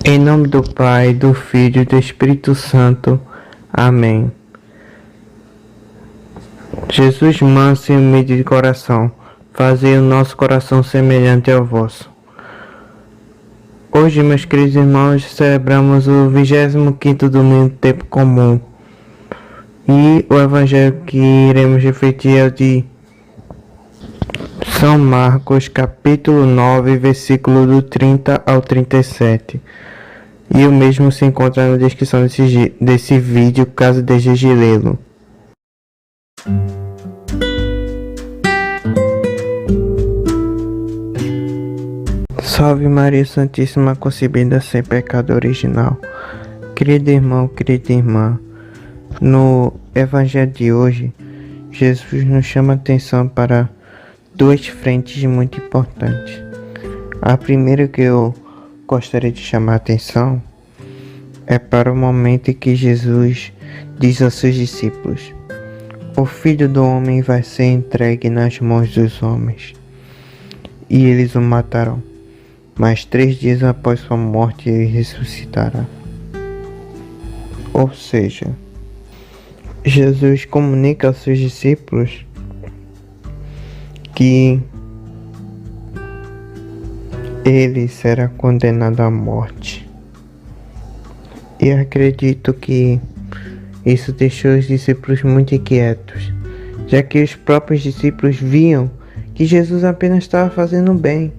Em nome do Pai, do Filho e do Espírito Santo. Amém. Jesus, manso e humilde de coração, fazei o nosso coração semelhante ao vosso. Hoje, meus queridos irmãos, celebramos o 25º domingo do tempo comum. E o evangelho que iremos refletir é o de São Marcos, capítulo 9, versículo do 30 ao 37. E o mesmo se encontra na descrição desse vídeo, caso deseje lê-lo. Salve Maria Santíssima, concebida sem pecado original. Querido irmão, querida irmã, no evangelho de hoje, Jesus nos chama a atenção para duas frentes muito importantes. A primeira que eu gostaria de chamar a atenção é para o momento em que Jesus diz aos seus discípulos: o Filho do Homem vai ser entregue nas mãos dos homens, e eles o matarão, mas 3 dias após sua morte ele ressuscitará. Ou seja, Jesus comunica aos seus discípulos que ele será condenado à morte. E acredito que isso deixou os discípulos muito inquietos, já que os próprios discípulos viam que Jesus apenas estava fazendo bem.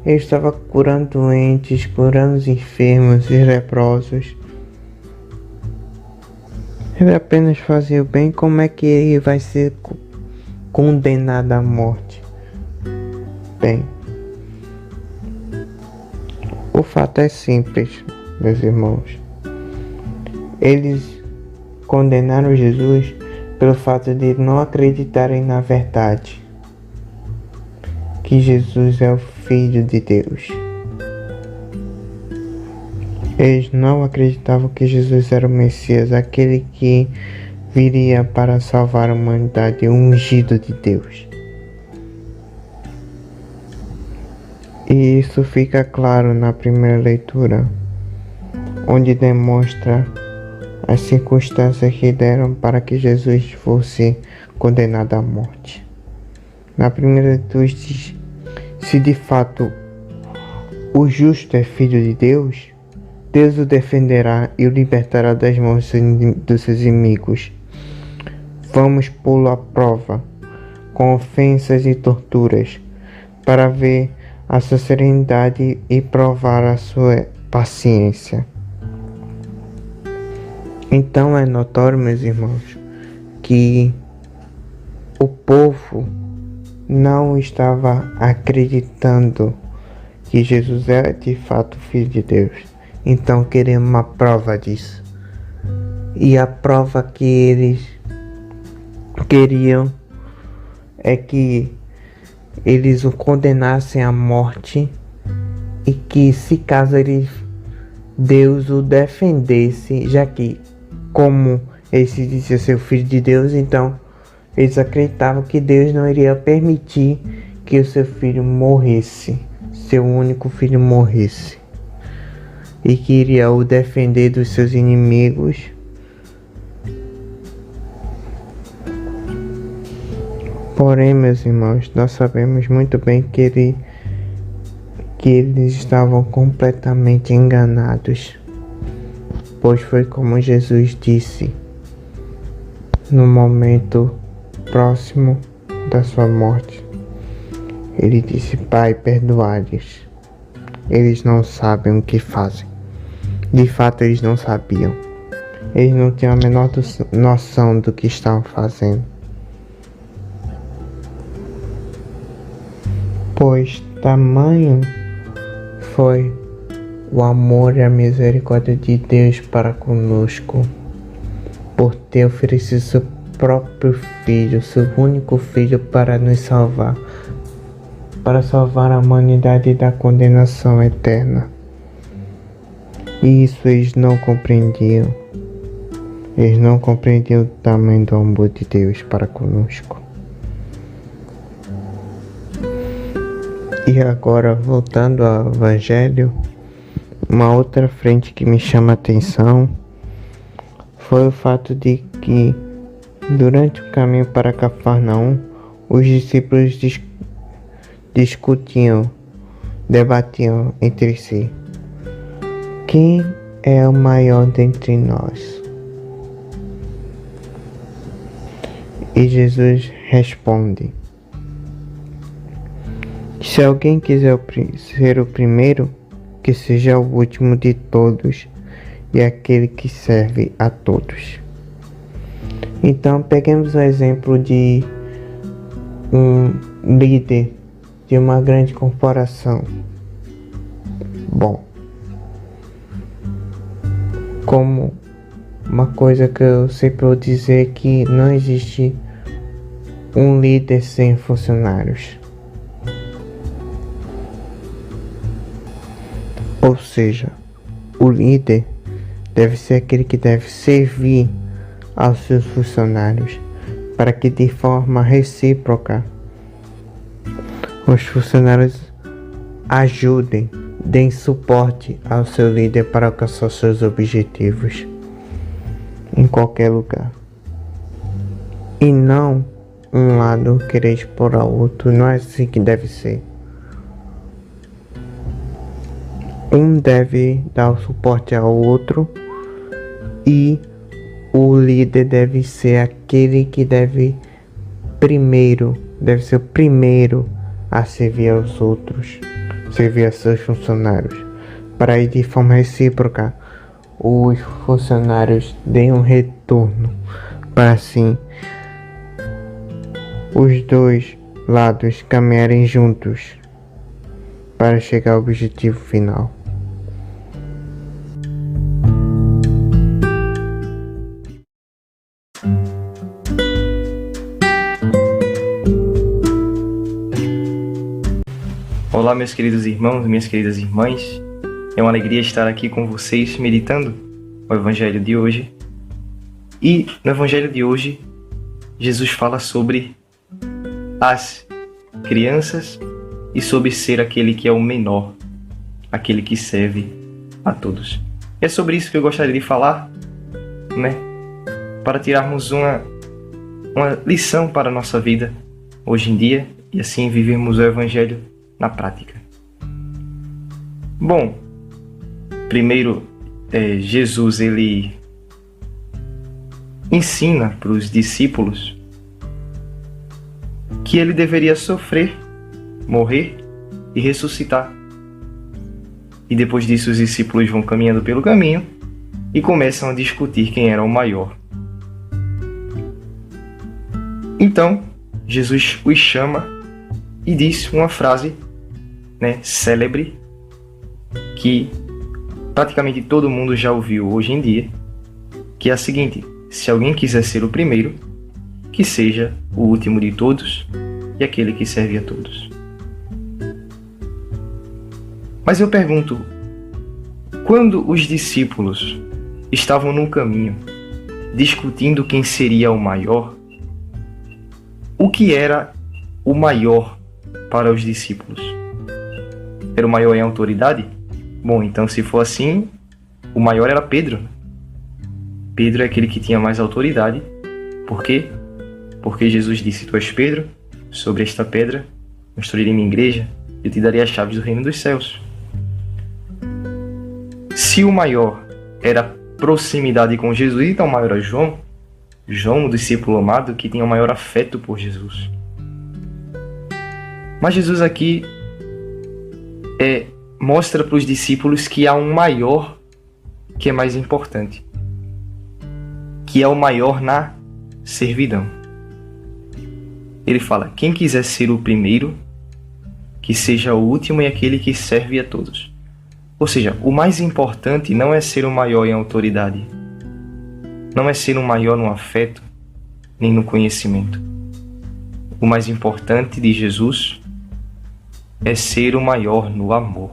Ele estava curando doentes, curando os enfermos e leprosos. Ele apenas fazia o bem. Como é que ele vai ser condenado à morte? Bem, o fato é simples, meus irmãos. Eles condenaram Jesus pelo fato de não acreditarem na verdade, que Jesus é o Filho de Deus. Eles não acreditavam que Jesus era o Messias, aquele que viria para salvar a humanidade, o ungido de Deus. E isso fica claro na primeira leitura, onde demonstra as circunstâncias que deram para que Jesus fosse condenado à morte. Na primeira leitura diz: se de fato o justo é filho de Deus, Deus o defenderá e o libertará das mãos dos seus inimigos. Vamos pô-lo à prova, com ofensas e torturas, para ver a sua serenidade e provar a sua paciência. Então é notório, meus irmãos, que o povo não estava acreditando que Jesus é de fato Filho de Deus. Então queremos uma prova disso. E a prova que eles queriam é que eles o condenassem à morte, e que, se caso Deus o defendesse, já que, como ele se dizia ser o Filho de Deus, então eles acreditavam que Deus não iria permitir que o seu filho morresse, seu único filho morresse, e que iria o defender dos seus inimigos. Porém, meus irmãos, nós sabemos muito bem que eles estavam completamente enganados, pois foi como Jesus disse no momento próximo da sua morte. Ele disse: Pai, perdoai-lhes, eles não sabem o que fazem. De fato, eles não sabiam. Eles não tinham a menor noção do que estavam fazendo. Pois tamanho foi o amor e a misericórdia de Deus para conosco, por ter oferecido seu próprio Filho, seu único Filho, para nos salvar, para salvar a humanidade da condenação eterna. E isso eles não compreendiam. Eles não compreendiam o tamanho do amor de Deus para conosco. E agora, voltando ao Evangelho, uma outra frente que me chama a atenção foi o fato de que, durante o caminho para Cafarnaum, os discípulos debatiam entre si: quem é o maior dentre nós? E Jesus responde: se alguém quiser ser o primeiro, que seja o último de todos e aquele que serve a todos. Então, peguemos o exemplo de um líder de uma grande corporação. Bom, como uma coisa que eu sempre vou dizer, que não existe um líder sem funcionários. Ou seja, o líder deve ser aquele que deve servir aos seus funcionários, para que de forma recíproca os funcionários ajudem, deem suporte ao seu líder para alcançar seus objetivos em qualquer lugar. E não um lado querer explorar o outro. Não é assim que deve ser. Um deve dar o suporte ao outro e o líder deve ser aquele que deve ser o primeiro a servir aos outros, servir a seus funcionários, para aí de forma recíproca os funcionários deem um retorno, para assim os dois lados caminharem juntos para chegar ao objetivo final. Olá, meus queridos irmãos e minhas queridas irmãs. É uma alegria estar aqui com vocês meditando o Evangelho de hoje. E no Evangelho de hoje, Jesus fala sobre as crianças e sobre ser aquele que é o menor, aquele que serve a todos. É sobre isso que eu gostaria de falar, para tirarmos uma lição para a nossa vida hoje em dia e assim vivermos o Evangelho na prática. Bom, primeiro, Jesus ele ensina para os discípulos que ele deveria sofrer, morrer e ressuscitar. E depois disso os discípulos vão caminhando pelo caminho e começam a discutir quem era o maior. Então, Jesus os chama e diz uma frase célebre que praticamente todo mundo já ouviu hoje em dia, que é a seguinte: se alguém quiser ser o primeiro, que seja o último de todos e aquele que serve a todos. Mas eu pergunto, quando os discípulos estavam no caminho, discutindo quem seria o maior, o que era o maior para os discípulos? Era o maior em autoridade? Bom, então se for assim, o maior era Pedro. Pedro é aquele que tinha mais autoridade. Por quê? Porque Jesus disse: tu és Pedro, sobre esta pedra construirei minha igreja, eu te darei as chaves do reino dos céus. Se o maior era proximidade com Jesus, então o maior era João, o discípulo amado, que tinha o maior afeto por Jesus. Mas Jesus aqui mostra para os discípulos que há um maior que é mais importante, que é o maior na servidão. Ele fala: quem quiser ser o primeiro, que seja o último e aquele que serve a todos. Ou seja, o mais importante não é ser o maior em autoridade, não é ser o maior no afeto, nem no conhecimento. O mais importante de Jesus é ser o maior no amor.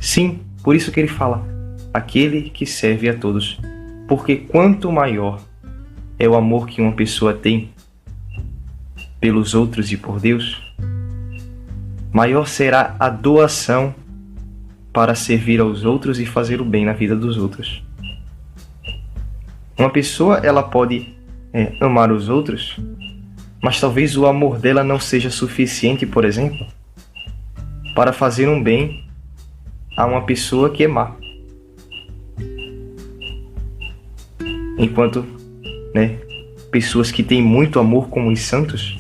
Sim, por isso que ele fala: aquele que serve a todos. Porque quanto maior é o amor que uma pessoa tem pelos outros e por Deus, maior será a doação para servir aos outros e fazer o bem na vida dos outros. Uma pessoa, ela pode amar os outros, mas talvez o amor dela não seja suficiente, por exemplo, para fazer um bem a uma pessoa que é má. Enquanto pessoas que têm muito amor, como os santos,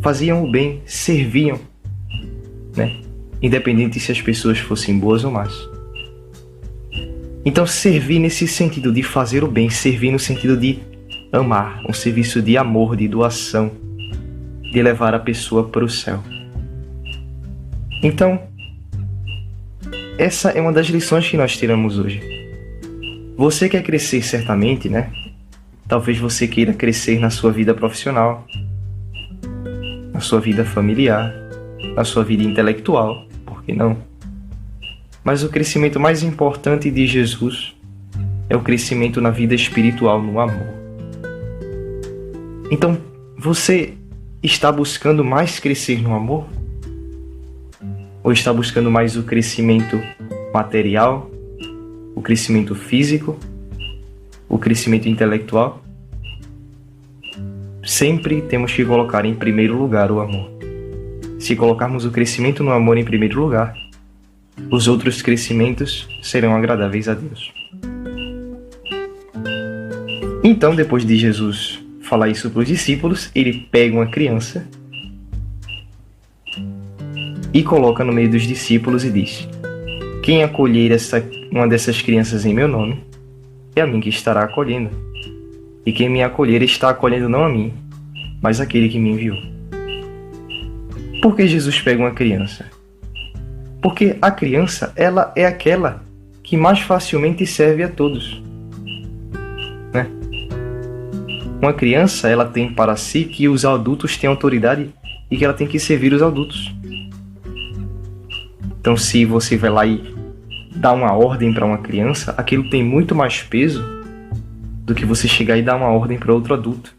faziam o bem, serviam, independente se as pessoas fossem boas ou más. Então, servir nesse sentido de fazer o bem, servir no sentido de amar, um serviço de amor, de doação, de levar a pessoa para o céu. Então, essa é uma das lições que nós tiramos hoje. Você quer crescer certamente, Talvez você queira crescer na sua vida profissional, na sua vida familiar, na sua vida intelectual, por que não? Mas o crescimento mais importante de Jesus é o crescimento na vida espiritual, no amor. Então, você está buscando mais crescer no amor? Ou está buscando mais o crescimento material, o crescimento físico, o crescimento intelectual? Sempre temos que colocar em primeiro lugar o amor. Se colocarmos o crescimento no amor em primeiro lugar, os outros crescimentos serão agradáveis a Deus. Então, depois de Jesus falar isso para os discípulos, ele pega uma criança e coloca no meio dos discípulos e diz: quem acolher uma dessas crianças em meu nome, é a mim que estará acolhendo. E quem me acolher está acolhendo não a mim, mas aquele que me enviou. Por que Jesus pega uma criança? Porque a criança, ela é aquela que mais facilmente serve a todos. Uma criança, ela tem para si que os adultos têm autoridade e que ela tem que servir os adultos. Então, se você vai lá e dá uma ordem para uma criança, aquilo tem muito mais peso do que você chegar e dar uma ordem para outro adulto.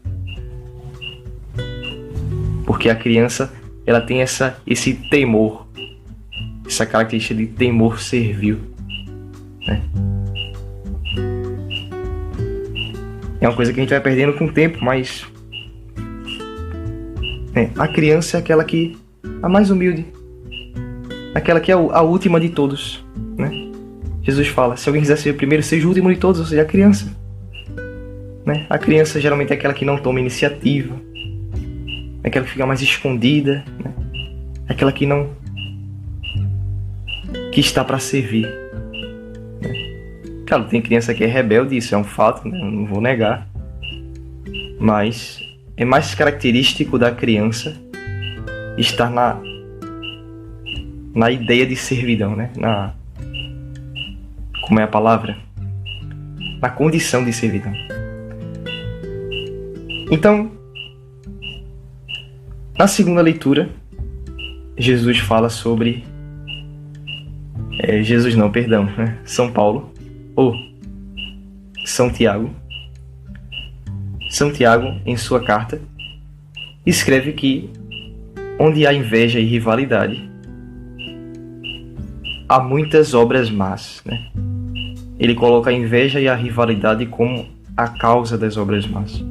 Porque a criança, ela tem esse temor, essa característica de temor servil. É uma coisa que a gente vai perdendo com o tempo, mas a criança é aquela que a mais humilde, aquela que é a última de todos, Jesus fala: se alguém quiser ser o primeiro, seja o último de todos, ou seja, a criança. A criança geralmente é aquela que não toma iniciativa, é aquela que fica mais escondida, é aquela que está para servir. Claro, tem criança que é rebelde, isso é um fato, não vou negar. Mas é mais característico da criança estar na ideia de servidão, como é a palavra? Na condição de servidão. Então, na segunda leitura, Jesus fala sobre... São Paulo, ou São Tiago. São Tiago, em sua carta, escreve que onde há inveja e rivalidade, há muitas obras más. Ele coloca a inveja e a rivalidade como a causa das obras más.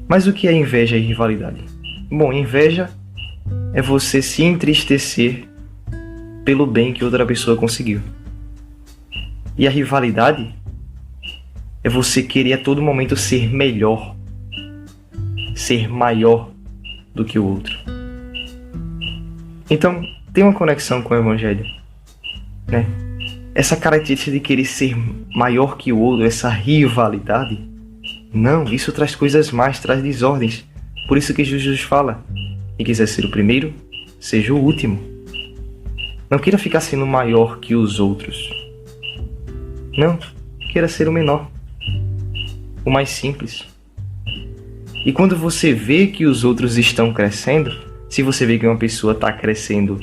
Mas o que é inveja e rivalidade? Bom, inveja é você se entristecer pelo bem que outra pessoa conseguiu. E a rivalidade é você querer a todo momento ser melhor, ser maior do que o outro. Então, tem uma conexão com o Evangelho, Essa característica de querer ser maior que o outro, essa rivalidade, não, isso traz coisas más, traz desordens. Por isso que Jesus fala: quem quiser ser o primeiro, seja o último. Não queira ficar sendo maior que os outros. Não, queira ser o menor, o mais simples. E quando você vê que os outros estão crescendo, se você vê que uma pessoa está crescendo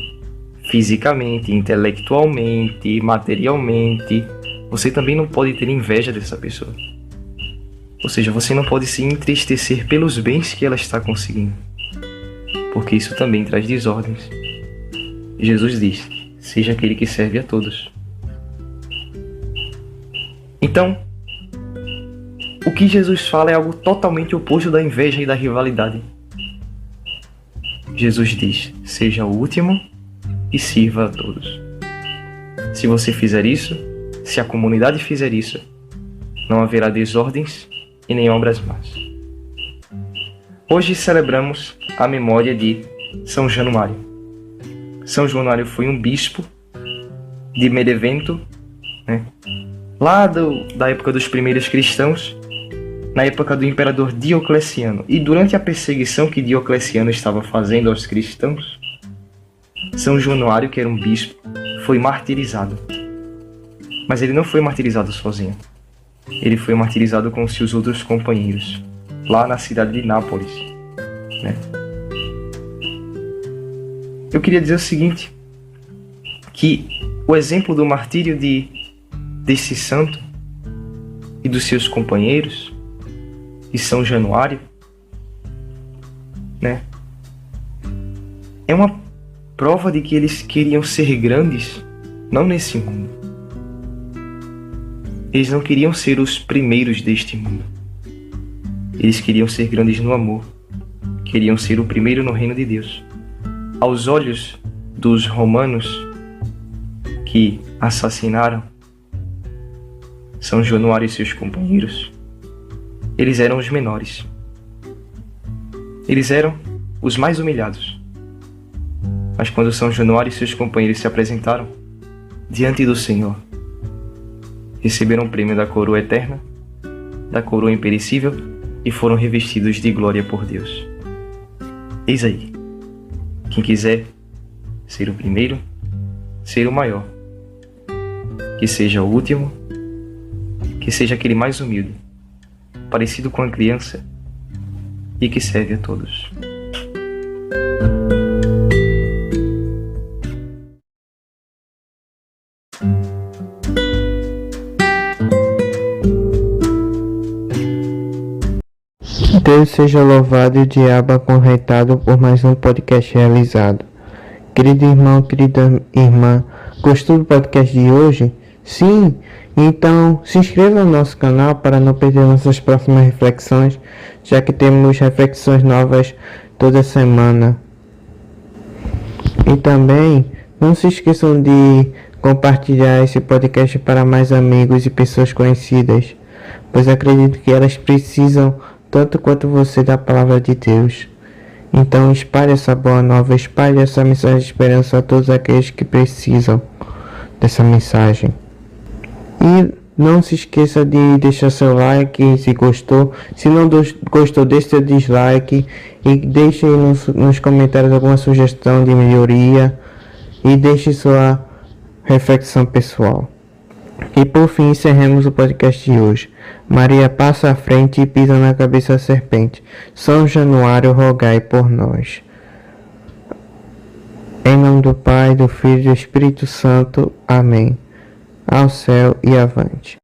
fisicamente, intelectualmente, materialmente, você também não pode ter inveja dessa pessoa. Ou seja, você não pode se entristecer pelos bens que ela está conseguindo, porque isso também traz desordens. Jesus diz: seja aquele que serve a todos. Então, o que Jesus fala é algo totalmente oposto da inveja e da rivalidade. Jesus diz: seja o último e sirva a todos. Se você fizer isso, se a comunidade fizer isso, não haverá desordens e nem obras más. Hoje celebramos a memória de São Januário. São Januário foi um bispo de Benevento, lá da época dos primeiros cristãos, na época do imperador Diocleciano. E durante a perseguição que Diocleciano estava fazendo aos cristãos, São Januário, que era um bispo, foi martirizado. Mas ele não foi martirizado sozinho. Ele foi martirizado com seus outros companheiros, lá na cidade de Nápoles. Eu queria dizer o seguinte, que o exemplo do martírio desse santo e dos seus companheiros, de São Januário, é uma prova de que eles queriam ser grandes, não nesse mundo. Eles não queriam ser os primeiros deste mundo. Eles queriam ser grandes no amor. Queriam ser o primeiro no reino de Deus. Aos olhos dos romanos que assassinaram São Januário e seus companheiros, eles eram os menores. Eles eram os mais humilhados. Mas quando São Januário e seus companheiros se apresentaram diante do Senhor, receberam o prêmio da coroa eterna, da coroa imperecível, e foram revestidos de glória por Deus. Eis aí, quem quiser ser o primeiro, ser o maior, que seja o último, que seja aquele mais humilde, parecido com a criança, e que serve a todos. Deus seja louvado e o diabo acorrentado por mais um podcast realizado. Querido irmão, querida irmã, gostou do podcast de hoje? Sim? Então se inscreva no nosso canal para não perder nossas próximas reflexões, já que temos reflexões novas toda semana. E também não se esqueçam de compartilhar esse podcast para mais amigos e pessoas conhecidas, pois acredito que elas precisam tanto quanto você da palavra de Deus. Então espalhe essa boa nova, espalhe essa mensagem de esperança a todos aqueles que precisam dessa mensagem. E não se esqueça de deixar seu like se gostou. Se não gostou, deixe seu dislike e deixe aí nos comentários alguma sugestão de melhoria e deixe sua reflexão pessoal. E por fim encerremos o podcast de hoje. Maria passa à frente e pisa na cabeça da serpente. São Januário, rogai por nós. Em nome do Pai, do Filho e do Espírito Santo. Amém. Ao céu e avante.